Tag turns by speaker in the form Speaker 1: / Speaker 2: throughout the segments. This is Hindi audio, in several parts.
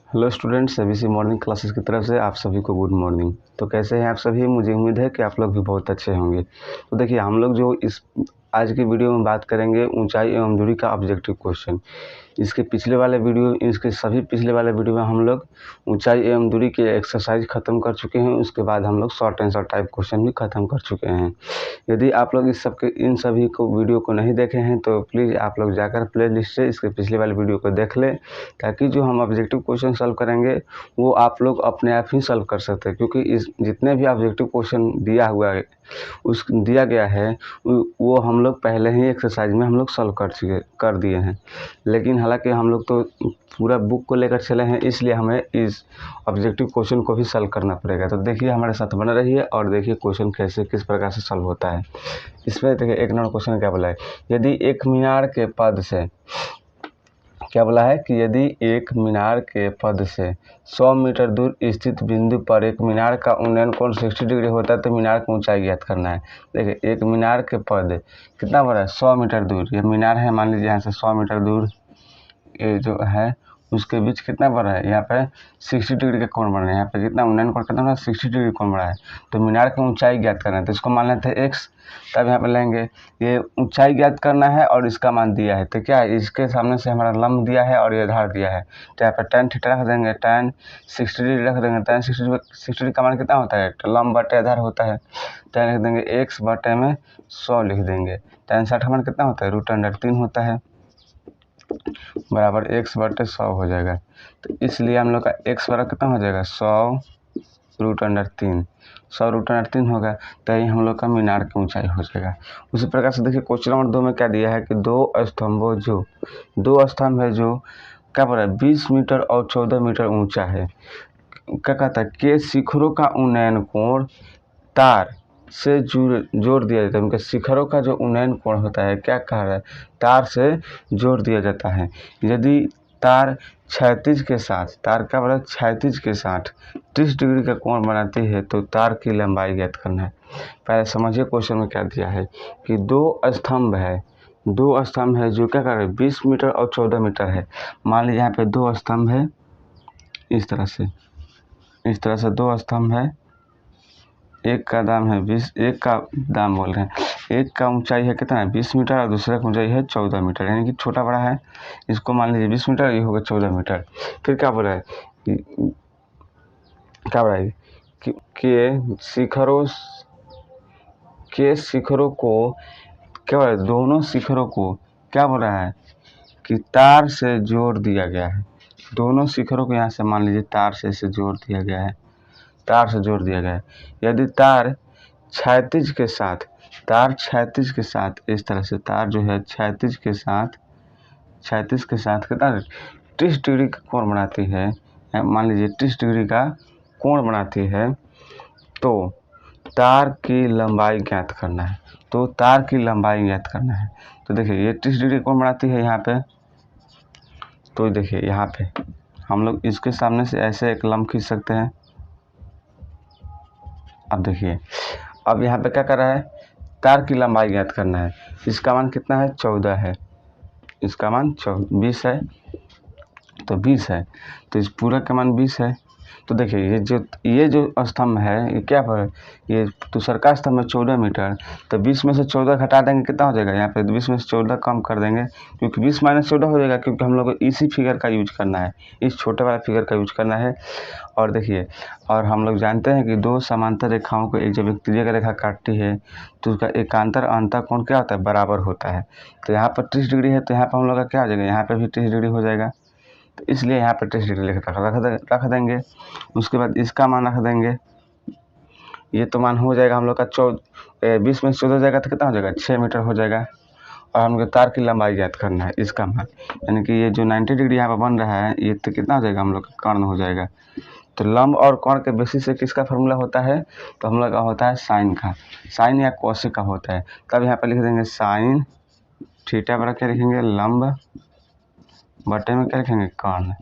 Speaker 1: Hello students, ABC morning classes की तरफ से आप सभी को गुड मॉर्निंग। तो कैसे हैं आप सभी? मुझे उम्मीद है कि आप लोग भी बहुत अच्छे होंगे। तो देखिए, हम लोग जो इस आज की वीडियो में बात करेंगे ऊंचाई एवं दूरी का ऑब्जेक्टिव क्वेश्चन। इसके सभी पिछले वाले वीडियो में हम लोग ऊंचाई एवं दूरी के एक्सरसाइज ख़त्म कर चुके हैं। उसके बाद हम लोग शॉर्ट आंसर टाइप क्वेश्चन भी ख़त्म कर चुके हैं। यदि आप लोग इन सभी को वीडियो को नहीं देखे हैं तो प्लीज़ आप लोग जाकर प्ले लिस्ट से इसके पिछले वाले वीडियो को देख लें, ताकि जो हम ऑब्जेक्टिव क्वेश्चन सॉल्व करेंगे वो आप लोग अपने आप ही सॉल्व कर सकते हैं। क्योंकि इस जितने भी ऑब्जेक्टिव क्वेश्चन दिया गया है वो हम लोग पहले ही एक्सरसाइज में हम लोग सॉल्व कर दिए हैं। लेकिन हालांकि हम लोग तो पूरा बुक को लेकर चले हैं, इसलिए हमें इस ऑब्जेक्टिव क्वेश्चन को भी सॉल्व करना पड़ेगा। तो देखिए, हमारे साथ बना रहिए और देखिए क्वेश्चन किस प्रकार से सॉल्व होता है। इसमें देखिए, एक नंबर क्वेश्चन क्या बोला है, यदि एक मीनार के पद से क्या बोला है कि यदि एक मीनार के पद से 100 मीटर दूर स्थित बिंदु पर एक मीनार का उन्नयन कोण 60 डिग्री होता है तो मीनार की ऊंचाई ज्ञात करना है। देखिए, एक मीनार के पद कितना बड़ा है, 100 मीटर दूर। ये मीनार है, मान लीजिए यहाँ से 100 मीटर दूर ये जो है उसके बीच कितना बड़ा है, यहाँ पे 60 डिग्री का कोण बना है। यहाँ पे कितना उन्नयन कोण कितना बड़ा है, 60 डिग्री कोण बना है। तो मीनार की ऊंचाई ज्ञात करना है, तो इसको मान लेते हैं x। तब यहाँ पे लेंगे, ये ऊंचाई ज्ञात करना है और इसका मान दिया है, तो क्या है, इसके सामने से हमारा लंब दिया है और ये आधार दिया है। तो यहाँ पे tan थीटा रख देंगे, tan 60 डिग्री रख देंगे। tan 60 डिग्री का मान कितना होता है, तो लंब बटे आधार होता है। tan लिख देंगे, x बटे में 100 लिख देंगे। tan 60 का मान कितना होता है, √3 होता है, बराबर x बटे 100 हो जाएगा। तो इसलिए हम लोग का x बराबर कितना हो जाएगा, 100 √3। 100 √3 होगा, तो ये हम लोग का मीनार की ऊंचाई हो जाएगा। उसी प्रकार से देखिए, क्वेश्चन नंबर 2 में क्या दिया है कि दो स्तंभ है जो क्या बोला है, 20 मीटर और 14 मीटर ऊंचा है। क्या कहता है, के शिखरों का उन्नयन कोण तार से जोड़ दिया जाता है। उनके शिखरों का जो उन्नयन कोण होता है, क्या कह रहा है, तार से जोड़ दिया जाता है। यदि तार क्षैतिज के साथ 30 डिग्री का कोण बनाती है तो तार की लंबाई ज्ञात करना है। पहले समझिए क्वेश्चन में क्या दिया है कि दो स्तंभ है जो क्या कर रहे हैं, 20 मीटर और 14 मीटर है। मान लीजिए यहाँ पे दो स्तंभ है, इस तरह से दो स्तंभ है। एक का दाम है 20, एक का दाम बोल रहे हैं, एक का ऊंचाई है कितना है, 20 मीटर और दूसरे का ऊंचाई है 14 मीटर, यानी कि छोटा बड़ा है। इसको मान लीजिए 20 मीटर, ये होगा 14 मीटर। फिर क्या बोला है कि शिखरों को क्या बोला है, दोनों शिखरों को क्या बोल रहा है कि तार से जोड़ दिया गया है। दोनों शिखरों को यहाँ से मान लीजिए तार से इसे जोड़ दिया गया है, यदि तार क्षैतिज के साथ इस तरह से तार जो है क्षैतिज के साथ कितना 30 डिग्री का कोण बनाती है, मान लीजिए 30 डिग्री का कोण बनाती है, तो तार की लंबाई ज्ञात करना है। तो देखिए, ये 30 डिग्री कोण बनाती है यहाँ पे, तो देखिए यहाँ पे हम लोग इसके सामने से ऐसे एक लंब खींच सकते हैं। अब देखिए, अब यहाँ पे क्या कर रहा है, तार की लंबाई ज्ञात करना है। इसका मान कितना है, 14 है, इसका मान 20 है, तो 20 है, तो इस पूरा का मान 20 है। तो देखिए, ये जो स्तंभ है, ये क्या है, ये दूसरा का स्तंभ है 14 मीटर, तो 20 में से 14 घटा देंगे, कितना हो जाएगा, यहाँ पे 20 में से 14 कम कर देंगे, क्योंकि 20 - 14 हो जाएगा, क्योंकि हम लोग को इसी फिगर का यूज करना है, इस छोटे वाला फिगर का यूज करना है। और देखिए, और हम लोग जानते हैं कि दो समांतर रेखाओं को जब एक तिर्यक रेखा काटती है तो उसका एकांतर अंतःकोण क्या होता है, बराबर होता है। तो यहाँ पर 30 डिग्री है, तो यहाँ पर हम लोग का क्या हो जाएगा, यहाँ पर भी 30 डिग्री हो जाएगा। तो इसलिए यहाँ पर 30 डिग्री रख देंगे। उसके बाद इसका मान रख देंगे, ये तो मान हो जाएगा हम लोग का 20 में से 14 जाएगा तो कितना हो जाएगा, 6 मीटर हो जाएगा। और हम लोग तार की लंबाई ज्ञात करना है, इसका मान, यानी कि ये जो 90 डिग्री यहाँ पर बन रहा है, ये तो कितना हो जाएगा, हम लोग का कर्ण हो जाएगा। तो लंब और कोण के बेसिस से किसका फार्मूला होता है, तो हम लोग का होता है साइन या कोसेक का होता है। तब यहाँ पर लिख देंगे साइन थीटा बराबर क्या लिखेंगे, लंब बटे में क्या लिखेंगे, कर्ण,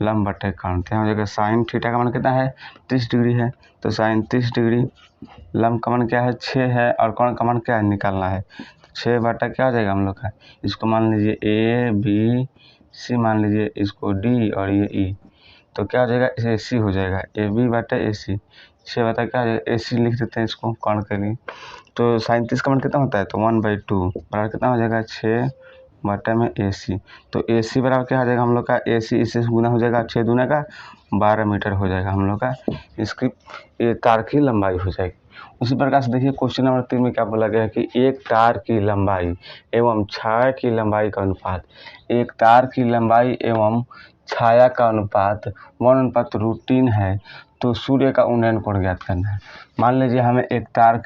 Speaker 1: लंब बटे कर्ण। तो यहाँ हो जाएगा साइन थीटा का मान कितना है, 30 डिग्री है, तो साइन 30 डिग्री, लंब का मान क्या है, 6 है, और कर्ण का मान क्या है, निकालना है। 6 बटा क्या हो जाएगा हम लोग का, इसको मान लीजिए A B C, मान लीजिए इसको D और ये E। तो क्या हो जाएगा, ए सी हो जाएगा, ए बी बटे ए सी। 6 बटा क्या हो जाएगा, ए सी लिख देते हैं इसको कर्ण के लिए। तो 37 का मान कितना होता है, तो 1/2 बराबर कितना हो जाएगा, 6 बटे में ए सी। तो ए सी बराबर क्या हो जाएगा हम लोग का, ए सी इससे गुना हो जाएगा, 6 दूना का 12 मीटर हो जाएगा हम लोग का इसकी तार की लंबाई हो जाएगी। उसी प्रकार से देखिए क्वेश्चन नंबर 3 में क्या बोला गया है कि एक तार की लंबाई एवं छाया की लंबाई का अनुपात, एक तार की लंबाई एवं छाया का अनुपात 1/√3 है, तो सूर्य का उन्नयन कोण ज्ञात करना है। मान लीजिए हमें एक तार,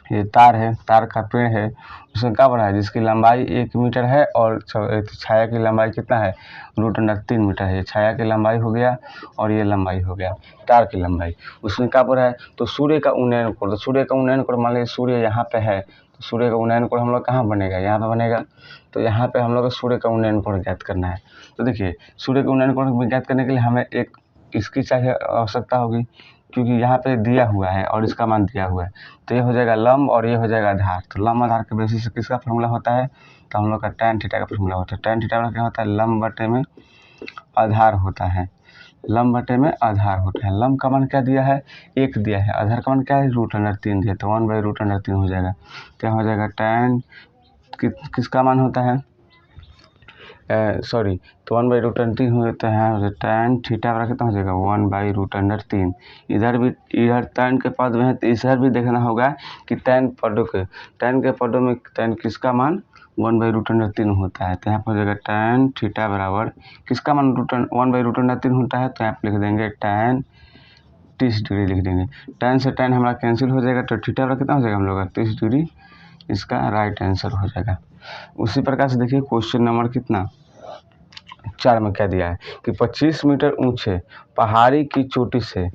Speaker 1: ये तार है, तार का पेड़ है, उसमें क्या बना है, जिसकी लंबाई 1 मीटर है और छाया की लंबाई कितना है, √3 मीटर है। छाया की लंबाई हो गया और ये लंबाई हो गया तार की लंबाई। उसमें क्या बोला है, तो सूर्य का उन्नयन कोण, तो सूर्य का उन्नयन कोण मान लीजिए सूर्य यहाँ पे है, तो सूर्य का उन्नयन कोण हम लोग कहाँ बनेगा, यहाँ पे बनेगा। तो यहाँ पे हम लोग को सूर्य का उन्नयन कोण ज्ञात करना है। तो देखिए सूर्य का उन्नयन कोण ज्ञात करने के लिए हमें एक इसकी चाहिए आवश्यकता होगी, क्योंकि यहाँ पे दिया हुआ है और इसका मान दिया हुआ है। तो ये हो जाएगा लंब और ये हो जाएगा आधार। तो लंब आधार के बेसिस से किसका फॉर्मूला होता है, तो हम लोग का tan थीटा का फॉर्मूला होता है। tan थीटा क्या होता है, लंब बटे में आधार होता है, लंब बटे में आधार होता है। लंब का मान क्या दिया है, 1 दिया है, आधार का मान क्या है, √3 दिया, तो 1/√3 हो जाएगा। क्या हो जाएगा, tan किसका मान होता है, सॉरी, तो 1/√3 होता है, tan थीटा बराबर कितना हो जाएगा, 1/√3। इधर tan के पद में है, तो इधर भी देखना होगा कि tan के पदों में tan किसका मान 1/√3 होता है। तो यहाँ पर हो जाएगा tan थीटा बराबर किसका मान 1/√3 होता है, तो यहाँ पर लिख देंगे tan 30 डिग्री लिख देंगे। tan से tan हमारा कैंसिल हो जाएगा, तो थीटा बराबर कितना हो जाएगा हम लोग का 30 डिग्री, इसका राइट आंसर हो जाएगा। उसी प्रकार से देखिए क्वेश्चन नंबर कितना 4 में क्या दिया है कि 25 मीटर ऊंचे पहाड़ी की चोटी से,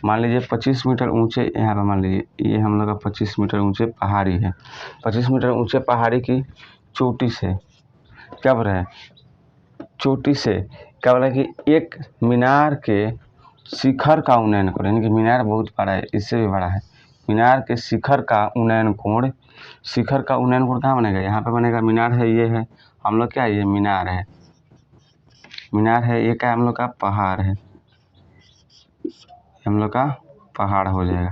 Speaker 1: मान लीजिए 25 मीटर ऊंचे, यहाँ पर मान लीजिए ये हम लोग का 25 मीटर ऊंचे पहाड़ी है, 25 मीटर ऊंचे पहाड़ी की चोटी से क्या बोल रहा है, चोटी से क्या बोला कि एक मीनार के शिखर का उन्नयन करो, यानी कि मीनार बहुत बड़ा है, इससे भी बड़ा है, मीनार के शिखर का उन्नयन कोण, शिखर का उन्नयन कोण कहाँ बनेगा, यहाँ पे बनेगा, मीनार है, ये है हम लोग क्या है, ये मीनार है, मीनार है, ये क्या हम लोग का पहाड़ है, हम लोग का पहाड़ हो जाएगा।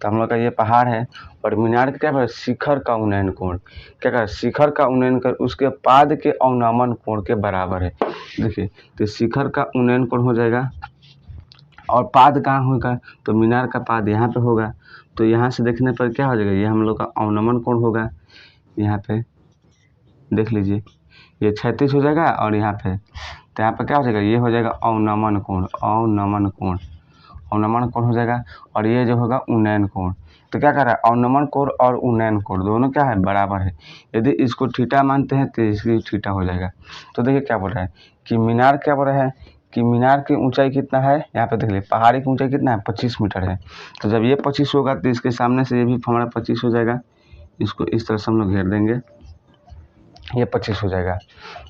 Speaker 1: तो हम लोग का ये पहाड़ है और मीनार क्या है, शिखर का उन्नयन कोण, क्या कर शिखर का उन्नयन कर उसके पाद के अवनमन कोण के बराबर है। देखिए तो शिखर का उन्नयन कोण हो जाएगा और पाद कहाँ होगा, तो मीनार का पाद यहाँ पे होगा, तो यहाँ से देखने पर क्या हो जाएगा, ये हम लोग का अवनमन कोण होगा, यहाँ पे देख लीजिए ये 36 हो जाएगा और यहाँ पे, तो यहाँ पर क्या हो जाएगा, ये हो जाएगा अवनमन कोण, अवनमन कोण हो जाएगा, और ये जो होगा उन्नयन कोण। तो क्या कर रहा है, अवनमन कोण और उन्नयन कोण दोनों क्या है, बराबर है। यदि इसको थीटा मानते हैं तो इसकी थीटा हो जाएगा। तो देखिए क्या बोल रहा है कि मीनार क्या बोल रहा है कि मीनार की ऊंचाई कितना है, यहाँ पे देख लीजिए पहाड़ी की ऊंचाई कितना है, 25 मीटर है। तो जब ये 25 होगा तो इसके सामने से ये भी हमारा 25 हो जाएगा, इसको इस तरह से हम लोग घेर देंगे, ये 25 हो जाएगा।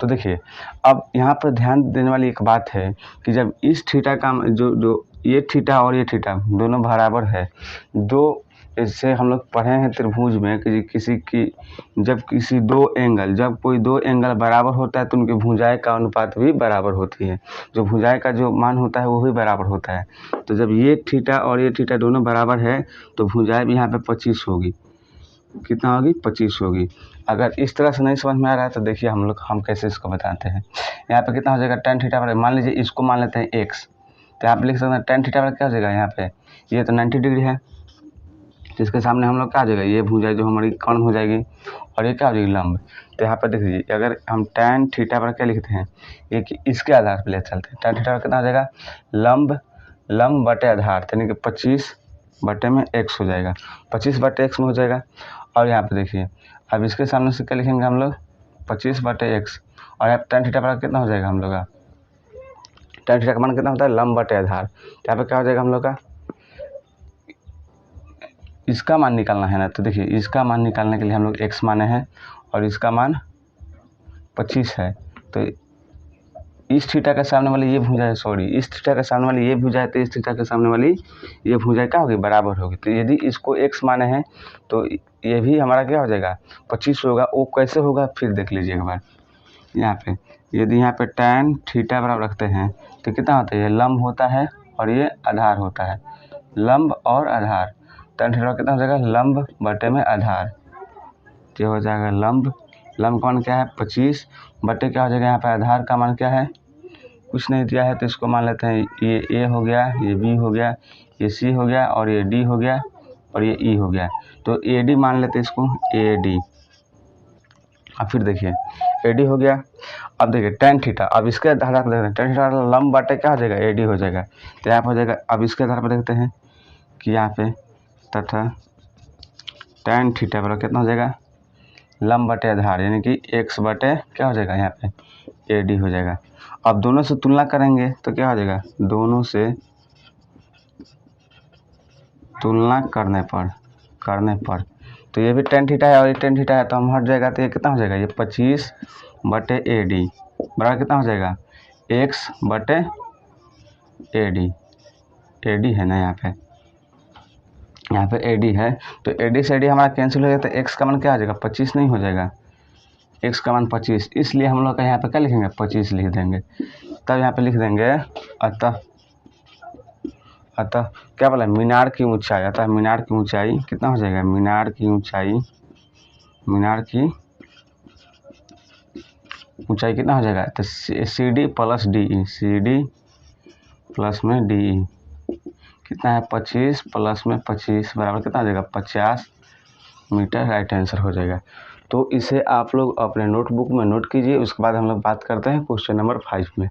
Speaker 1: तो देखिए अब यहाँ पर ध्यान देने वाली एक बात है कि जब इस थीटा का जो ये थीटा और ये थीटा दोनों बराबर है, दो इससे हम लोग पढ़े हैं त्रिभुज में कि जब कोई दो एंगल बराबर होता है तो उनकी भुजाएं का अनुपात भी बराबर होती है, जो भुजाएं का जो मान होता है वो भी बराबर होता है। तो जब ये थीटा और ये थीटा दोनों बराबर है तो भुजाएं भी यहाँ पे 25 होगी, कितना होगी, 25 होगी। अगर इस तरह से नहीं समझ में आ रहा है तो देखिए हम कैसे इसको बताते हैं। यहाँ पे कितना हो जाएगा, tan थीटा बराबर, मान लीजिए इसको मान लेते हैं x, तो यहाँ पे लिख सकते हैं tan थीटा बराबर क्या हो जाएगा, यहाँ पे ये तो 90 डिग्री है, तो इसके सामने हम लोग क्या आ जाएगा, ये भुजा जो हमारी कर्ण हो जाएगी और ये क्या हो जाएगी, लंब। तो यहाँ पर देख लीजिए अगर हम tan थीटा बराबर क्या लिखते हैं, ये कि इसके आधार पर ले चलते हैं, tan थीटा बराबर कितना हो जाएगा, लंब बटे आधार, यानी कि 25 बटे में x हो जाएगा, 25 बटे x में हो जाएगा। और यहाँ पे देखिए अब इसके सामने से क्या लिखेंगे हम लोग, 25 बटे x, और यहाँ tan थीटा बराबर कितना हो जाएगा हम लोग का, tan थीटा का मान कितना होता है, लंब बटे आधार। यहाँ पे क्या हो जाएगा हम लोग का, इसका मान निकालना है ना, तो देखिए इसका मान निकालने के लिए हम लोग x माने हैं और इसका मान 25 है, तो इस थीटा के सामने वाली ये भुजा है, इस थीटा के सामने वाली ये भुजा है, तो इस थीटा के सामने वाली ये भुजा क्या होगी, बराबर होगी। तो यदि इसको x माने हैं तो ये भी हमारा क्या हो जाएगा, 25 होगा। वो कैसे होगा फिर देख लीजिए एक बार, यहाँ पे यदि यहाँ पे tan थीटा बराबर रखते हैं तो कितना होता है, ये लंब होता है और ये आधार होता है, लंब और आधार। tan थीटा कितना हो जाएगा, लंब बटे में आधार, ये हो जाएगा लंब। लंब का मान क्या है 25 बटे क्या हो जाएगा, यहाँ पे आधार का मान क्या है, कुछ नहीं दिया है तो इसको मान लेते हैं ये A हो गया, ये B हो गया, ये C हो गया और ये D हो गया और ये E हो गया। तो AD मान लेते हैं इसको AD। अब फिर देखिए AD हो गया। अब देखिए tan थीटा, अब इसके आधार पर देखते हैं tan थीटा लंब बटे क्या हो जाएगा, AD हो जाएगा। तो यहाँ पर हो जाएगा, अब इसके आधार पर देखते हैं कि यहाँ पे तथा tan थीटा बराबर कितना हो जाएगा, लंब बटे आधार, यानी कि x बटे क्या हो जाएगा, यहाँ पे AD हो जाएगा। अब दोनों से तुलना करेंगे तो क्या हो जाएगा, दोनों से तुलना करने पर तो ये भी tan थीटा है और ये tan थीटा है, तो हम हट जाएगा तो ये कितना हो जाएगा, ये 25 बटे AD बराबर कितना हो जाएगा, x बटे AD है ना, यहाँ पे AD है। तो AD से AD हमारा कैंसिल हो जाता है, x का मान क्या हो जाएगा, 25 नहीं हो जाएगा, x का मान 25, इसलिए हम लोग का यहाँ पे क्या लिखेंगे, 25 लिख देंगे। तब यहाँ पे लिख देंगे अतः क्या बोला, मीनार की ऊंचाई, अतः मीनार की ऊंचाई कितना हो जाएगा, मीनार की ऊंचाई कितना हो जाएगा, तो CD plus DE, CD plus में DE कितना है, 25 प्लस में 25 बराबर कितना हो जाएगा, 50 मीटर, राइट आंसर हो जाएगा। तो इसे आप लोग अपने नोटबुक में नोट कीजिए। उसके बाद हम लोग बात करते हैं क्वेश्चन नंबर 5 में।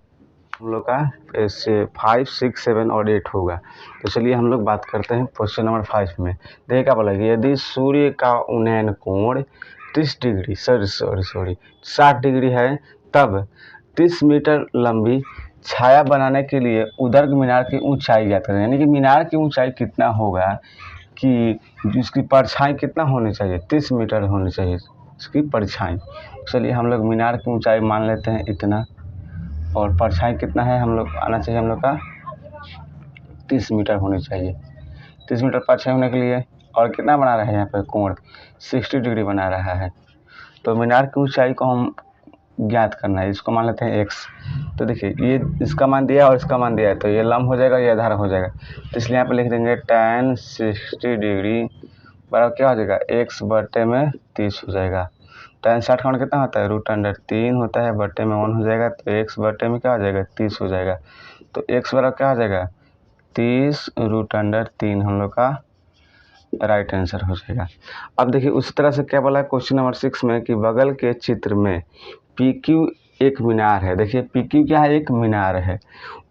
Speaker 1: हम लोग का ऐसे 5, 6, 7 और 8 होगा। तो चलिए हम लोग बात करते हैं क्वेश्चन नंबर 5 में। देखिए क्या बोला कि यदि सूर्य का उन्नयन कोण 30 डिग्री 60 डिग्री है, तब 30 मीटर लंबी छाया बनाने के लिए उदर्ग मीनार की ऊंचाई ज्ञात करें। यानी कि मीनार की ऊंचाई कितना होगा, कि जिसकी परछाई कितना होनी चाहिए, 30 मीटर होनी चाहिए इसकी परछाई। चलिए हम लोग मीनार की ऊंचाई मान लेते हैं इतना, और परछाई कितना है, हम लोग आना चाहिए, हम लोग का 30 मीटर होनी चाहिए। 30 मीटर परछाई होने के लिए, और कितना बना रहा है यहाँ पे कोण 60 डिग्री बना रहा है। तो मीनार की ऊंचाई को हम ज्ञात करना है, इसको मान लेते हैं x। तो देखिए ये इसका मान दिया और इसका मान दिया है, तो ये लंब हो जाएगा, ये आधार हो जाएगा। तो इसलिए यहाँ पे लिख देंगे tan 60 डिग्री बराबर क्या हो जाएगा, x बटे में 30 हो जाएगा। tan 60 का मान कितना होता है, √3 होता है, बटे में 1 हो जाएगा, तो x बटे में क्या हो जाएगा, 30 हो जाएगा। तो x बराबर क्या हो जाएगा, 30 √3 हम लोग का राइट आंसर हो जाएगा। अब देखिए उसी तरह से क्या बोला है क्वेश्चन नंबर 6 में, कि बगल के चित्र में PQ एक मीनार है। देखिए PQ क्या है, एक मीनार है,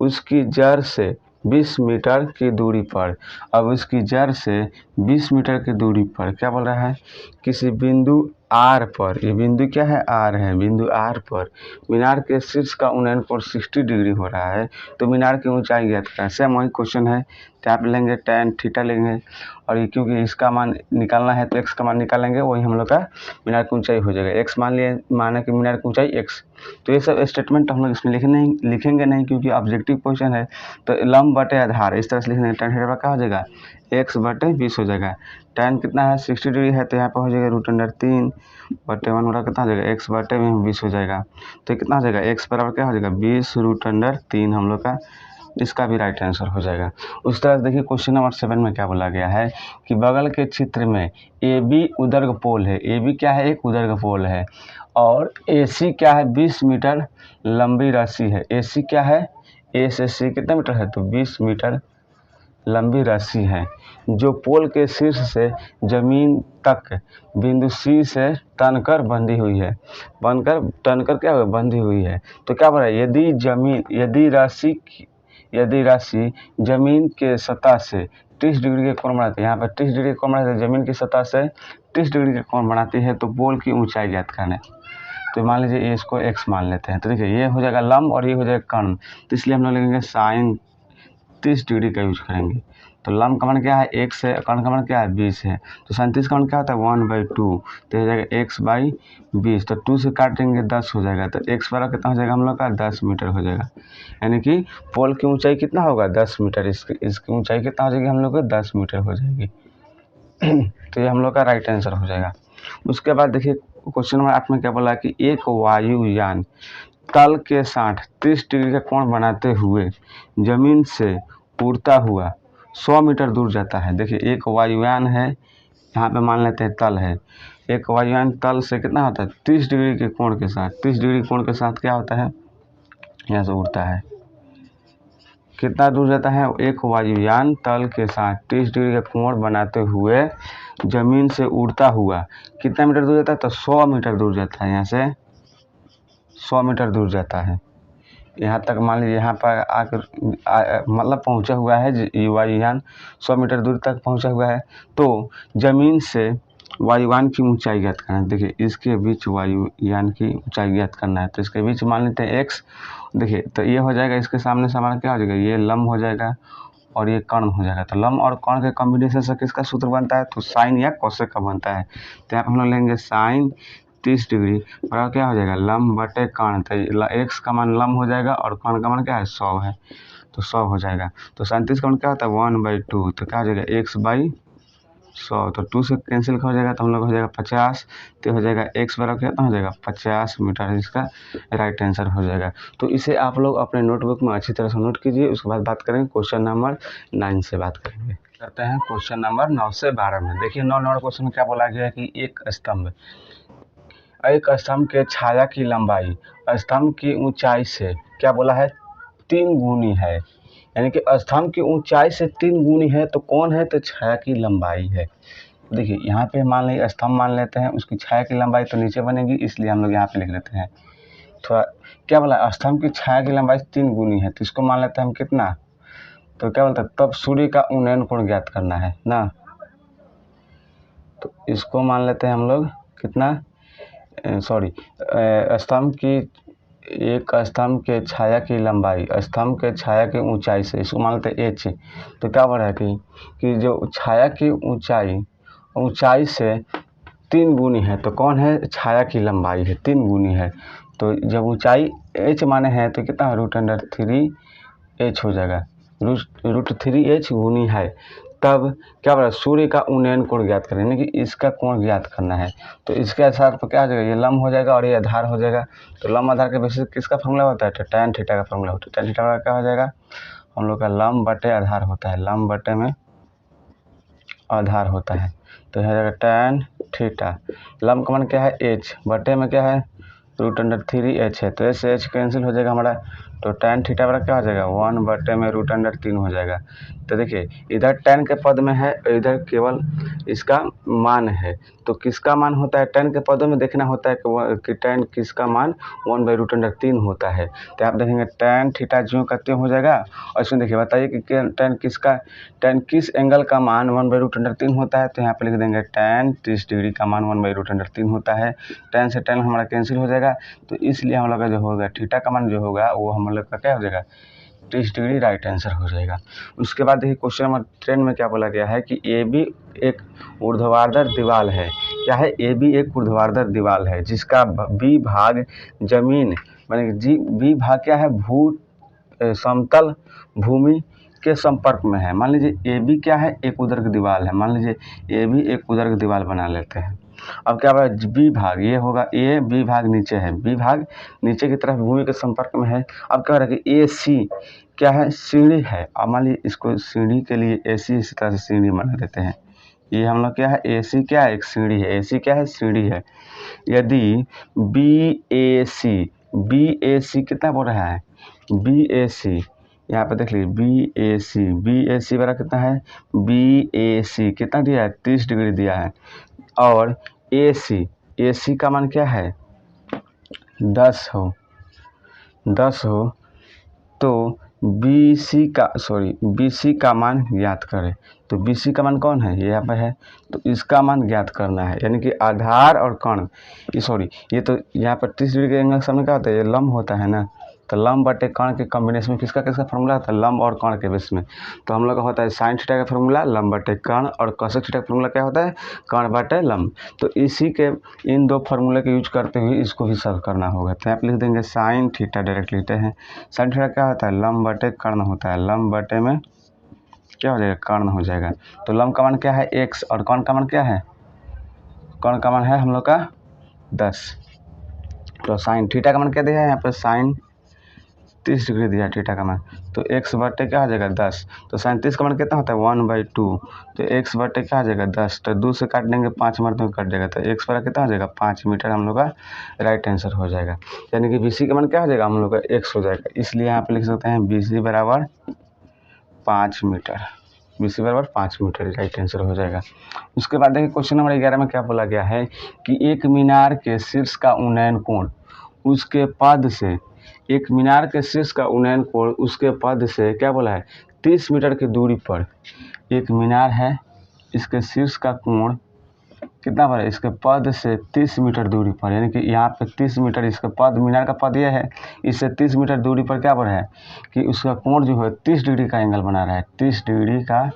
Speaker 1: उसकी जड़ से 20 मीटर की दूरी पर, अब उसकी जड़ से 20 मीटर की दूरी पर क्या बोल रहा है, किसी बिंदु R पर, ये बिंदु क्या है, R है, बिंदु R पर मीनार के शीर्ष का उन्नयन कोण 60 डिग्री हो रहा है, तो मीनार की ऊंचाई ज्ञात करें। सेम वही क्वेश्चन है, तो आप लेंगे tan थीटा लेंगे, और ये क्योंकि इसका मान निकालना है तो x का मान निकालेंगे, वही हम लोग का मीनार की ऊंचाई हो जाएगा। x मान लिए, माना कि मीनार की ऊंचाई x। तो ये सब स्टेटमेंट हम लोग इसमें लिखेंगे नहीं क्योंकि ऑब्जेक्टिव क्वेश्चन है। तो लंब बटे आधार इस तरह से लिखेंगे, tan थीटा क्या हो जाएगा, x बटे 20 हो जाएगा। tan कितना है 60 डिग्री है, तो यहाँ पर हो जाएगा √3 बटे 1 बराबर कितना हो जाएगा, x बटे में 20 हो जाएगा। तो कितना हो जाएगा, x बराबर क्या हो जाएगा, 20 √3 हम लोग का, इसका भी राइट आंसर हो जाएगा। उस तरह से देखिए क्वेश्चन नंबर 7 में क्या बोला गया है, कि बगल के चित्र में AB उदर्ग पोल है, AB क्या है, एक उदर्ग पोल है, और AC क्या है, 20 मीटर लंबी रस्सी है। AC क्या है, A से C कितना मीटर है, तो 20 मीटर लंबी रस्सी है, जो पोल के शीर्ष से जमीन तक बिंदु C से तनकर बंधी हुई है, तनकर क्या बंधी हुई है। तो क्या बोला, यदि राशि जमीन के सतह से 30 डिग्री के कोण बनाती है, यहाँ पर 30 डिग्री के कोण बनाती है, जमीन की सतह से 30 डिग्री के कोण बनाती है, तो पोल की ऊंचाई ज्ञात करना है। तो मान लीजिए ये इसको x मान लेते हैं, तो देखिए ये हो जाएगा लंब और ये हो जाएगा कर्ण, तो इसलिए हम लोग लिखेंगे sin 30 डिग्री का यूज करेंगे। तो लंब का मान क्या है, x है, कर्ण का मान क्या है, 20 है, तो 37 का मान क्या होता है, 1/2, तो हो जाएगा x/20, तो 2 से काटेंगे 10 हो जाएगा, तो x बराबर कितना हो जाएगा हम लोग का, 10 मीटर हो जाएगा। यानी कि पोल की ऊंचाई कितना होगा, 10 मीटर, इसकी ऊंचाई कितना हो जाएगी हम लोग को, 10 मीटर हो जाएगी। तो ये हम लोग का राइट आंसर हो जाएगा। उसके बाद देखिए क्वेश्चन नंबर 8 में क्या बोला कि एक वायुयान तल के साथ 30 डिग्री का कोण बनाते हुए जमीन से उड़ता हुआ 100 मीटर दूर जाता है। देखिए एक वायुयान है, यहाँ पे मान लेते हैं तल है, एक वायुयान तल से कितना होता है 30 डिग्री के कोण के साथ, 30 डिग्री कोण के साथ क्या होता है, यहाँ से उड़ता है, कितना दूर जाता है, एक वायुयान तल के साथ 30 डिग्री का कोण बनाते हुए जमीन से उड़ता हुआ कितना मीटर दूर जाता है, तो 100 मीटर दूर जाता है, यहाँ से 100 मीटर दूर जाता है। यहाँ तक मान लीजिए यहाँ पर आकर मतलब पहुँचा हुआ है वायुयान 100 मीटर दूर तक पहुँचा हुआ है। तो ज़मीन से वायुयान की ऊंचाई ज्ञात करना है। देखिए इसके बीच वायुयान की ऊंचाई ज्ञात करना है, तो इसके बीच मान लेते हैं x। देखिए तो ये हो जाएगा, इसके सामने से हमारा क्या हो जाएगा, ये लंब हो जाएगा और ये कर्ण हो जाएगा। तो लंब और कर्ण के कॉम्बिनेशन से किसका सूत्र बनता है, तो साइन या कोसेक का बनता है। तो यहाँ पर हम लोग लेंगे साइन 30 डिग्री बराबर क्या हो जाएगा, लंब बटे कर्ण। तो x का मान लंब हो जाएगा और कर्ण का मान क्या है 100 है, तो 100 हो जाएगा। तो 37 का मान क्या होता है 1/2, तो क्या हो जाएगा x/100, तो 2 से कैंसिल हो जाएगा, तो हम लोग हो जाएगा 50, तो हो जाएगा x बराबर कितना हो जाएगा 50 मीटर, इसका राइट आंसर हो जाएगा। तो इसे आप लोग अपने नोटबुक में अच्छी तरह से नोट कीजिए। उसके बाद बात करेंगे क्वेश्चन नंबर 9 से बात करेंगे। करते हैं क्वेश्चन नंबर 9 से 12 में। देखिए 9 नंबर क्वेश्चन में क्या बोला गया है कि एक स्तंभ के छाया की लंबाई स्तंभ की ऊंचाई से क्या बोला है 3 गुनी है, यानी कि स्तंभ की ऊंचाई से 3 गुनी है। तो कौन है, तो छाया की लंबाई है। देखिए यहाँ पे मान लीजिए स्तंभ मान लेते हैं, उसकी छाया की लंबाई तो नीचे बनेगी, इसलिए हम लोग यहाँ पे लिख लेते हैं थोड़ा। क्या बोला, स्तंभ की छाया की लंबाई 3 गुनी है, तो इसको मान लेते हैं हम कितना, तो क्या बोलते हैं तब सूर्य का उन्नयन कोण ज्ञात करना है ना। तो इसको मान लेते हैं हम लोग कितना, स्तंभ की एक स्तंभ के छाया की लंबाई स्तंभ के छाया की ऊंचाई से, इसको मान लेते हैं h। तो क्या बढ़ा कि जो छाया की ऊंचाई से 3 गुनी है, तो कौन है, छाया की लंबाई है 3 गुनी है। तो जब ऊंचाई h माने है तो कितना √3h हो जाएगा, √3h गुनी है। तब क्या बोला, सूर्य का उन्नयन कोण ज्ञात करें, यानी कि इसका कोण ज्ञात करना है। तो इसके आधार पर क्या हो जाएगा, ये लंब हो जाएगा और ये आधार हो जाएगा। तो लंब आधार के बेसिस किसका फॉर्मूला होता है, तो tan थीटा का फॉर्मूला होता है। tan थीटा का क्या हो जाएगा, हम लोग का लंब बटे आधार होता है, लंब बटे में आधार होता है। तो यह हो जाएगा tan थीटा, लंब का मान क्या है h, बटे में क्या है √3h है, तो ऐसे h कैंसिल हो जाएगा हमारा। तो tan थीटा बराबर क्या हो जाएगा 1 बटे में √3 हो जाएगा। तो देखिए इधर tan के पद में है, इधर केवल इसका मान है। तो किसका मान होता है, tan के पदों में देखना होता है कि tan किसका मान 1/√3 होता है। तो आप देखेंगे tan थीटा ज्यों का त्यों हो जाएगा। और इसमें देखिए बताइए कि tan किस एंगल का मान 1/√3 होता है। तो यहाँ पे लिख देंगे tan 30 डिग्री का मान 1/√3 होता है। tan से tan हमारा कैंसिल हो जाएगा, तो इसलिए हम लोग का जो होगा थीटा का मान जो होगा वो हम लोग का क्या हो जाएगा 30 डिग्री राइट आंसर हो जाएगा। उसके बाद देखिए क्वेश्चन नंबर 10 में क्या बोला गया है कि ए बी एक ऊर्ध्वाधर दीवार है। क्या है, ए बी एक ऊर्ध्वाधर दीवार है जिसका बी भाग जमीन माने जी बी भाग क्या है समतल भूमि के संपर्क में है। मान लीजिए ए बी क्या है, एक उदर की दीवार है। मान लीजिए ए बी एक उदर की दीवार बना लेते हैं। अब क्या होगा, बी भाग ये होगा, ए बी भाग नीचे है, बी भाग नीचे की तरफ भूमि के संपर्क में है। अब क्या हो रहा है कि ए सी क्या है, सीढ़ी है। अब मान लीजिए इसको सीढ़ी के लिए ए सी इसी तरह से सीढ़ी बना देते हैं। ये हम लोग क्या है, ए सी क्या है, एक सीढ़ी है, ए सी क्या है, सीढ़ी है। यदि बी ए सी कितना बोल रहा है, बी ए सी, यहाँ पे देख लीजिए बी ए सी बराबर कितना है, बी ए सी कितना दिया है 30 डिग्री दिया है। और ए सी का मान क्या है 10 हो तो बी सी का मान ज्ञात करें। तो बी सी का मान कौन है, ये यहाँ पर है, तो इसका मान ज्ञात करना है। यानी कि आधार और कर्ण ये तो यहाँ पर 30 डिग्री के एंगल के सामने क्या होता है, ये लंब होता है ना। तो लंब बटे कर्ण के कॉम्बिनेशन में किसका फॉर्मूला होता है, लंब और कर्ण के बेस में। तो हम लोग का होता है साइन थीटा का फॉर्मूला लंब बटे कर्ण, और कोसेक थीटा का फॉर्मूला क्या होता है, कर्ण बटे लंब। तो इसी के इन दो फार्मूले का यूज करते हुए इसको भी सॉल्व करना होगा। तो यहाँ पे लिख देंगे साइन थीटा, डायरेक्ट लिखते हैं। साइन थीटा क्या होता है, लंब बटे कर्ण होता है, लंब बटे में क्या हो जाएगा, कर्ण हो जाएगा। तो लंब का मान क्या है x और कर्ण का मान क्या है, कर्ण का मान है हम लोग का 10। तो साइन थीटा का मान क्या दिया है यहाँ पर, साइन 30 डिग्री दिया थीटा का मान। तो x बटे क्या हो जाएगा 10। तो साइन 30 का मान कितना होता है 1/2। तो x बटे क्या हो जाएगा 10। तो 2 से काट देंगे 5 मरतबा कट जाएगा। तो x बराबर कितना हो जाएगा 5 मीटर हम लोग का राइट आंसर हो जाएगा। यानी कि BC का मान क्या हो जाएगा हम लोग का x हो जाएगा। इसलिए यहाँ पे लिख सकते हैं BC बराबर 5 मीटर। BC बराबर 5 मीटर राइट आंसर हो जाएगा। उसके बाद देखिए क्वेश्चन नंबर 11 में क्या बोला गया है कि एक मीनार के शीर्ष का उन्नयन कोण उसके पद से, एक मीनार के शीर्ष का उन्नयन कोण उसके पद से क्या बोला है 30 मीटर की दूरी पर। एक मीनार है, इसके शीर्ष का कोण कितना पर है, इसके पद से 30 मीटर दूरी पर, यानी कि यहाँ पे 30 मीटर इसका पद, मीनार का पद यह है, इससे 30 मीटर दूरी पर क्या पर है कि उसका कोण जो है 30 डिग्री का एंगल बना रहा है, 30 डिग्री का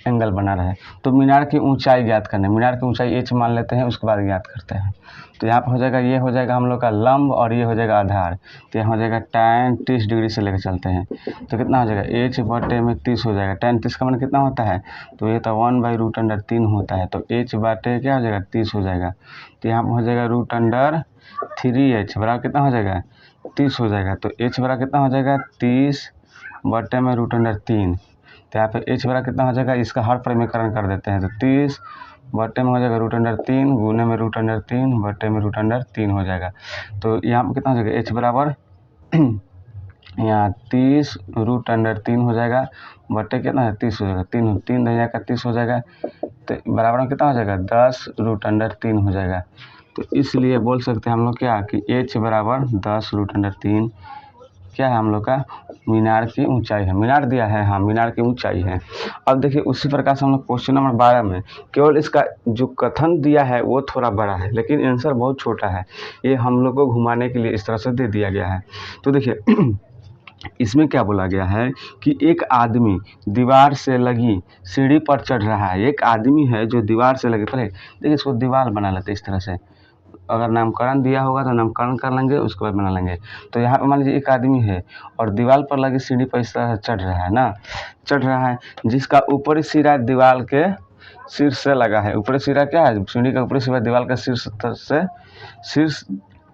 Speaker 1: एंगल बना रहा है। तो मीनार की ऊंचाई ज्ञात करना है, मीनार की ऊंचाई h मान लेते हैं, उसके बाद ज्ञात करते हैं। तो यहाँ पर हो जाएगा, ये हो जाएगा हम लोग का लंब और ये हो जाएगा आधार। तो यहाँ हो जाएगा tan 30 डिग्री से लेकर चलते हैं तो कितना हो जाएगा h बटे में 30 हो जाएगा। tan 30 का मान कितना होता है, तो ये तो 1/√3 होता है। तो h बटे क्या हो जाएगा 30 हो जाएगा। तो यहाँ पर हो जाएगा √3h बराबर कितना हो जाएगा 30 हो जाएगा। तो h बराबर कितना हो जाएगा 30 बटे में √3। तो यहाँ पे h बराबर कितना हो जाएगा, इसका हर परिमेयकरण कर देते हैं। तो 30 बटे में हो जाएगा √3 गुने में √3 बटे में √3 हो जाएगा। तो यहाँ पर कितना हो जाएगा h बराबर यहाँ 30 √3 हो जाएगा बटे कितना है 30 हो जाएगा, 3 दहिया का 30 हो जाएगा। तो बराबर में कितना हो जाएगा 10 √3 हो जाएगा। तो इसलिए बोल सकते हैं हम लोग क्या कि h बराबर 10 √3 क्या है हम लोग का मीनार की ऊंचाई है। मीनार दिया है, हाँ मीनार की ऊंचाई है। अब देखिए उसी प्रकार से हम लोग क्वेश्चन नंबर 12 में केवल इसका जो कथन दिया है वो थोड़ा बड़ा है लेकिन आंसर बहुत छोटा है। ये हम लोग को घुमाने के लिए इस तरह से दे दिया गया है। तो देखिए इसमें क्या बोला गया है कि एक आदमी दीवार से लगी सीढ़ी पर चढ़ रहा है। एक आदमी है जो दीवार से लगे, पहले देखिए इसको दीवार बना लेते इस तरह से, अगर नामकरण दिया होगा तो नामकरण कर लेंगे, उसके बाद बना लेंगे। तो यहाँ पे मान लीजिए एक आदमी है और दीवार पर लगी सीढ़ी पर इस तरह चढ़ रहा है ना, चढ़ रहा है, जिसका ऊपरी सिरा दीवार के शीर्ष से लगा है। ऊपरी सिरा क्या है, सीढ़ी का ऊपरी सिरा दीवार के शीर्ष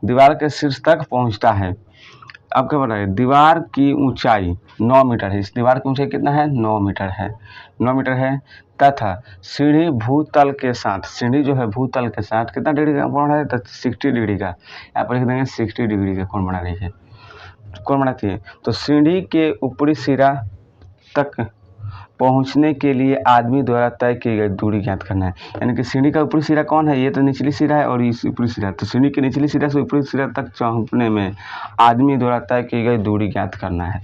Speaker 1: दीवार के शीर्ष तक पहुँचता है। अब क्या बताइए, दीवार की ऊंचाई 9 मीटर है। इस दीवार की ऊंचाई कितना है 9 मीटर है, 9 मीटर है। तथा सीढ़ी भूतल के साथ, सीढ़ी जो है भूतल के साथ कितना डिग्री का कोण है, तो 60 डिग्री का, यहाँ पर लिख देंगे 60 डिग्री का कोण बना रही है, कोण बनाती है। तो सीढ़ी के ऊपरी सिरा तक पहुंचने के लिए आदमी द्वारा तय की गई दूरी ज्ञात करना है। यानी कि सीढ़ी का ऊपरी सिरा कौन है, ये तो निचली सिरा है और इस ऊपरी सिरा। तो सीढ़ी के निचली सिरा से ऊपरी सिरा तक पहुंचने में आदमी द्वारा तय की गई दूरी ज्ञात करना है।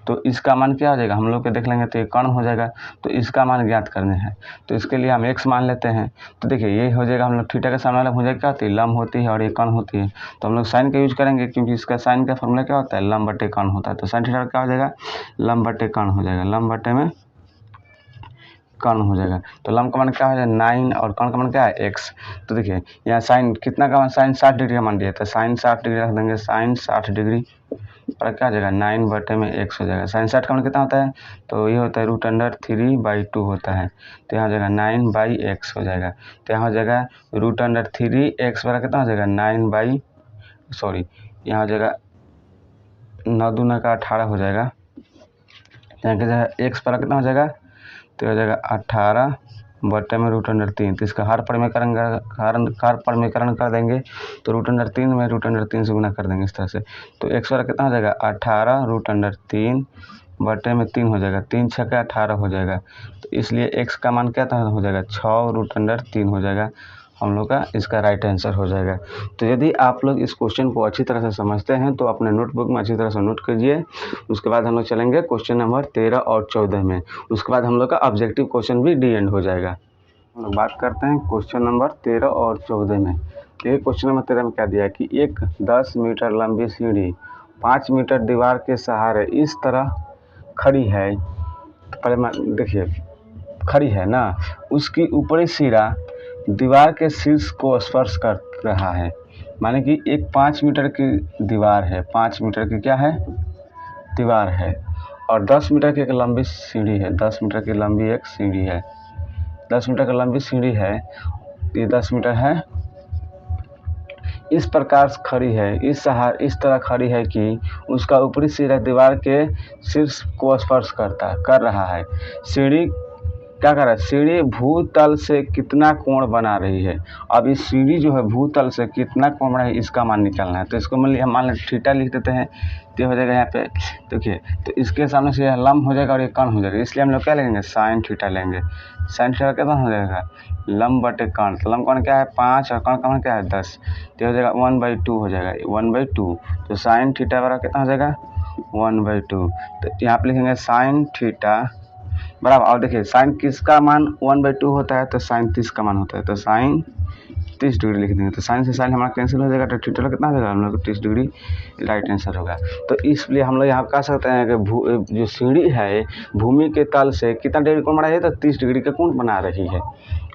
Speaker 1: तो इसका मान क्या हो जाएगा, हम लोग के देख लेंगे तो ये कर्ण हो जाएगा। तो इसका मान ज्ञात करने हैं तो इसके लिए हम x मान लेते हैं। तो देखिए ये हो जाएगा हम लोग थीटा का सामने वाला भुजा क्या होती है, लंब होती है और ये कर्ण होती है। तो हम लोग साइन का यूज करेंगे क्योंकि इसका साइन का फॉर्मूला क्या होता है, लंब बटे कर्ण होता है। तो साइन थीटा क्या हो जाएगा, लंब बटे कर्ण हो जाएगा, लंब बटे में कर्ण हो जाएगा। तो लंब का मान क्या हो जाएगा 9 और कर्ण का मान क्या है x। तो देखिए यहाँ साइन कितना का, साइन 60 डिग्री का मान दिया था, साइन 60 डिग्री रख देंगे, साइन 60 डिग्री और क्या हो जाएगा 9 बटे में x हो जाएगा। साइन 60 का मान कितना होता है, तो ये होता है √3/2 होता है। तो यहाँ हो जाएगा 9/x हो जाएगा। तो यहाँ हो जाएगा √3x बराबर कितना हो जाएगा 9 यहाँ हो जाएगा 9 दूना का 18 हो जाएगा। यहाँ के जगह x बराबर कितना हो जाएगा, तो हो जाएगा 18 बटे में √3। तो इसका हर परिमेयकरण कर देंगे तो √3 में √3 से गुना कर देंगे इस तरह से। तो x वाला कितना हो जाएगा 18 √3 बटे में 3 हो जाएगा, 3 × 6 = 18 हो जाएगा। तो इसलिए x का मान क्या हो जाएगा 6 √3 हो जाएगा हम लोग का, इसका राइट आंसर हो जाएगा। तो यदि आप लोग इस क्वेश्चन को अच्छी तरह से समझते हैं तो अपने नोटबुक में अच्छी तरह से नोट कीजिए। उसके बाद हम लोग चलेंगे क्वेश्चन नंबर 13 और 14 में। उसके बाद हम लोग का ऑब्जेक्टिव क्वेश्चन भी डी एंड हो जाएगा। हम लोग बात करते हैं क्वेश्चन नंबर 13 और 14 में। ये क्वेश्चन नंबर 13 में क्या दिया है कि एक 10 मीटर लंबी सीढ़ी 5 मीटर दीवार के सहारे इस तरह खड़ी है। पहले देखिए खड़ी है ना, उसकी ऊपरी सिरा दीवार के शीर्ष को स्पर्श कर रहा है। माने कि एक 5 मीटर की दीवार है, 5 मीटर की क्या है दीवार है और 10 मीटर की एक लंबी सीढ़ी है, 10 मीटर की लंबी एक सीढ़ी है, 10 मीटर की लंबी सीढ़ी है, ये 10 मीटर है, इस प्रकार खड़ी है, इस तरह खड़ी है कि उसका ऊपरी सिरा दीवार के शीर्ष को स्पर्श कर रहा है। सीढ़ी क्या कर रहा है, सीढ़ी भूतल से कितना कोण बना रही है। अब इस सीढ़ी जो है भूतल से कितना कोण बना है इसका मान निकालना है। तो इसको मान लें थीटा लिख देते हैं, तो हो जाएगा यहाँ पे देखिए, तो इसके सामने से यह लंब हो जाएगा और ये कर्ण हो जाएगा, इसलिए हम लोग क्या लेंगे, साइन थीटा लेंगे। साइन थीटा कितना हो जाएगा, लंब बटे कर्ण। तो लंब कर्ण क्या है 5 और कर्ण कर्ण क्या है 10, तो हो जाएगा 1/2 हो जाएगा 1/2। तो साइन थीटा बराबर कितना हो जाएगा 1/2। तो यहाँ पे लिखेंगे साइन थीटा बराबर, और देखिए साइन किसका मान 1/2 होता है, तो साइन 30 का मान होता है, तो साइन 30 डिग्री लिख देंगे। तो साइन से साइन हमारा कैंसिल हो जाएगा, तो थीटा कितना हो जाएगा हम लोग 30 डिग्री राइट आंसर होगा। तो इसलिए हम लोग यहाँ कह सकते हैं कि जो सीढ़ी है भूमि के तल से कितना डिग्री कोण बना रही है, तो 30 डिग्री का कोण बना रही है।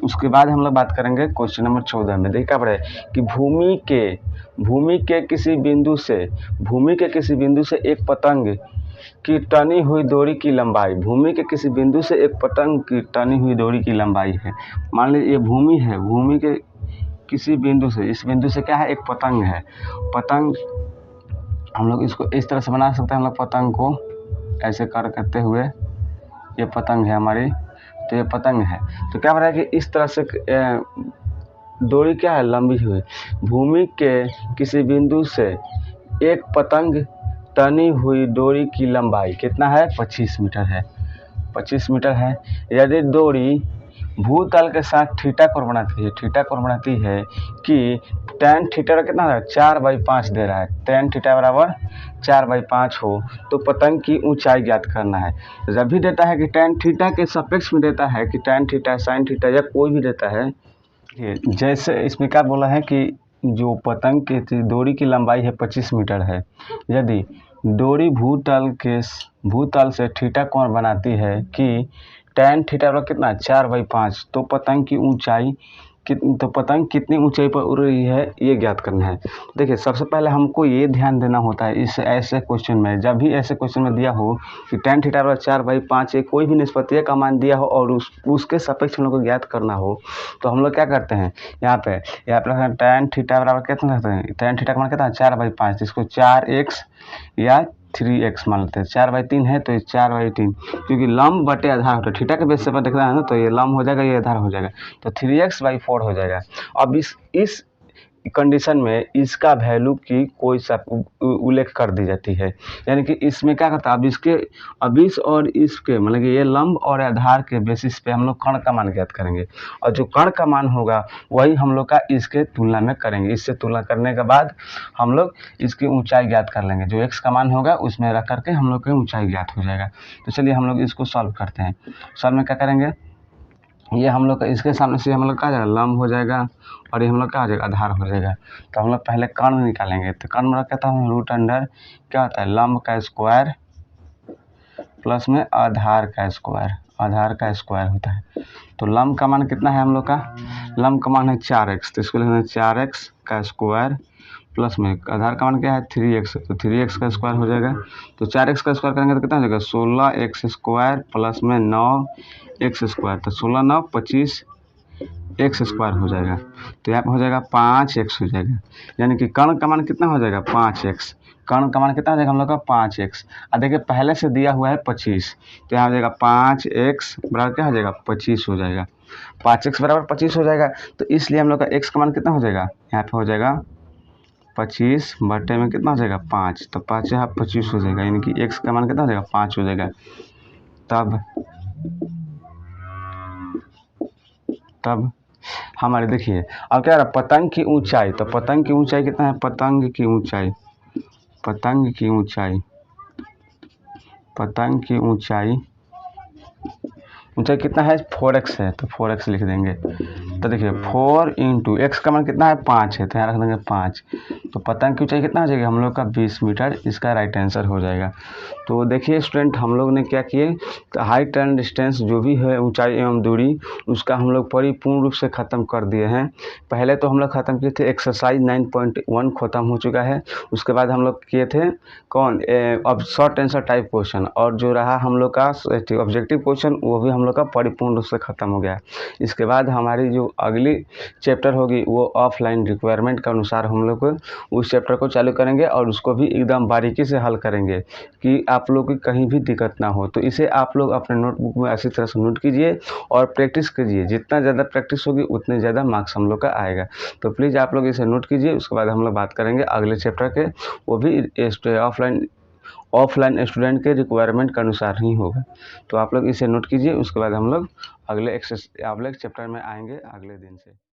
Speaker 1: उसके बाद हम लोग बात करेंगे क्वेश्चन नंबर 14 में। देखिए क्या पड़े कि भूमि के किसी बिंदु से एक पतंग की टनी हुई डोरी की लंबाई, भूमि के किसी बिंदु से एक पतंग की टनी हुई डोरी की लंबाई है। मान लीजिए ये भूमि है, भूमि के किसी बिंदु से, इस बिंदु से क्या है, एक पतंग है। पतंग हम लोग इसको इस तरह से बना सकते हैं, हम लोग पतंग को ऐसे करते हुए, ये पतंग है हमारी, तो ये पतंग है। तो क्या बताया कि इस तरह से डोरी क्या है, लंबी हुई। भूमि के किसी बिंदु से एक पतंग टनी हुई डोरी की लंबाई कितना है, 25 मीटर है, 25 मीटर है। यदि डोरी भूतल के साथ थीटा कोण बनाती है कि tan थीटा का कितना है 4/5 दे रहा है, tan थीटा बराबर 4/5 हो तो पतंग की ऊंचाई ज्ञात करना है। जब भी देता है कि tan थीटा के सापेक्ष में देता है कि tan थीटा sin थीटा या कोई भी देता है, जैसे इसमें क्या बोला है कि जो पतंग की डोरी की लंबाई है 25 मीटर है, यदि डोरी भूतल से थीटा कोण बनाती है कि tan थीटा बराबर कितना 4/5, तो पतंग की ऊंचाई पतंग कितनी ऊंचाई पर उड़ रही है ये ज्ञात करना है। देखिए सबसे पहले हमको ये ध्यान देना होता है इस ऐसे क्वेश्चन में, जब भी ऐसे क्वेश्चन में दिया हो कि tan थीटा बराबर 4/5 या कोई भी निष्पत्तीय का मान दिया हो और उसके सापेक्ष हम लोग को ज्ञात करना हो, तो हम लोग क्या करते हैं यहाँ पे tan थीटा बराबर कितना रखते हैं, tan थीटा का मान कितना है 4/5, इसको 4x या 3x मान लेते हैं। 4/3 है तो ये 4/3, क्योंकि लंब बटे आधार होता है, थीटा के बेस पर देखना है ना, तो ये लंब हो जाएगा, ये आधार हो जाएगा, तो 3x/4 हो जाएगा। अब इस कंडीशन में इसका वैल्यू की कोई सा उल्लेख कर दी जाती है, यानी कि इसमें क्या करता है, अब इस और इसके मतलब कि ये लंब और आधार के बेसिस पे हम लोग कर्ण का मान ज्ञात करेंगे, और जो कर्ण का मान होगा वही हम लोग का इसके तुलना में करेंगे। इससे तुलना करने के बाद हम लोग इसकी ऊंचाई ज्ञात कर लेंगे, जो x का मान होगा उसमें रख करके हम लोग की ऊंचाई ज्ञात हो जाएगा। तो चलिए हम लोग इसको सॉल्व करते हैं। सॉल्व में क्या करेंगे, ये हम लोग इसके सामने से हम लोग क्या हो जाएगा, लंब हो जाएगा, और ये हम लोग क्या हो जाएगा, आधार हो जाएगा। तो हम लोग पहले कर्ण निकालेंगे, तो कर्ण में कहता हूँ रूट अंडर क्या होता है, लंब का स्क्वायर प्लस में आधार का स्क्वायर होता है। तो लंब का मान कितना है हम लोग का, लंब का मान है 4x, तो इसको लिखना 4x का स्क्वायर प्लस में आधार का मान क्या है 3x, तो 3x का स्क्वायर हो जाएगा। तो 4x का स्क्वायर करेंगे तो कितना हो जाएगा 16x स्क्वायर प्लस में 9x स्क्वायर, तो 16 9 25 x स्क्वायर हो जाएगा। तो यहाँ पर हो जाएगा 5x हो जाएगा, यानी कि कर्ण का मान कितना हो जाएगा 5x, कर्ण का मान कितना हो जाएगा हम लोग का 5x। अब देखिए पहले से दिया हुआ है 25, तो यहाँ हो जाएगा 5x बराबर क्या हो जाएगा 25 हो जाएगा, 5x बराबर 25 हो जाएगा। तो इसलिए हम लोग का x का मान कितना हो जाएगा, यहाँ पे हो जाएगा 25 बटे में कितना हो जाएगा 5, तो 5 यहाँ 25 हो जाएगा, यानी कि x का मान कितना हो जाएगा 5 हो जाएगा। तब हमारे देखिए अब क्या रहा, पतंग की ऊंचाई, तो पतंग की ऊंचाई कितना है, पतंग की ऊंचाई कितना है 4x है, तो 4x लिख देंगे। तो देखिए 4 इंटू x का मान कितना है 5 है, तो यहाँ रख देंगे 5, तो पतंग की ऊंचाई कितना हो जाएगा हम लोग का 20 मीटर, इसका राइट आंसर हो जाएगा। तो देखिए स्टूडेंट हम लोग ने क्या किए, तो हाइट एंड डिस्टेंस जो भी है ऊंचाई एवं दूरी उसका हम लोग परिपूर्ण रूप से ख़त्म कर दिए हैं। पहले तो हम लोग ख़त्म किए थे एक्सरसाइज 9.1 ख़त्म हो चुका है, उसके बाद हम लोग किए थे अब शॉर्ट आंसर टाइप क्वेश्चन, और जो रहा हम लोग का ऑब्जेक्टिव क्वेश्चन वो भी हम लोग का परिपूर्ण रूप से ख़त्म हो गया। इसके बाद हमारी जो अगली चैप्टर होगी वो ऑफलाइन रिक्वायरमेंट के अनुसार हम लोग उस चैप्टर को चालू करेंगे और उसको भी एकदम बारीकी से हल करेंगे कि आप लोग की कहीं भी दिक्कत ना हो। तो इसे आप लोग अपने नोटबुक में अच्छी तरह से नोट कीजिए और प्रैक्टिस कीजिए। जितना ज़्यादा प्रैक्टिस होगी उतने ज़्यादा मार्क्स हम लोग का आएगा। तो प्लीज़ आप लोग इसे नोट कीजिए। उसके बाद हम लोग बात करेंगे अगले चैप्टर के, वो भी ऑफलाइन स्टूडेंट के रिक्वायरमेंट के अनुसार ही होगा। तो आप लोग इसे नोट कीजिए। उसके बाद हम लोग अगले चैप्टर में आएंगे अगले दिन से।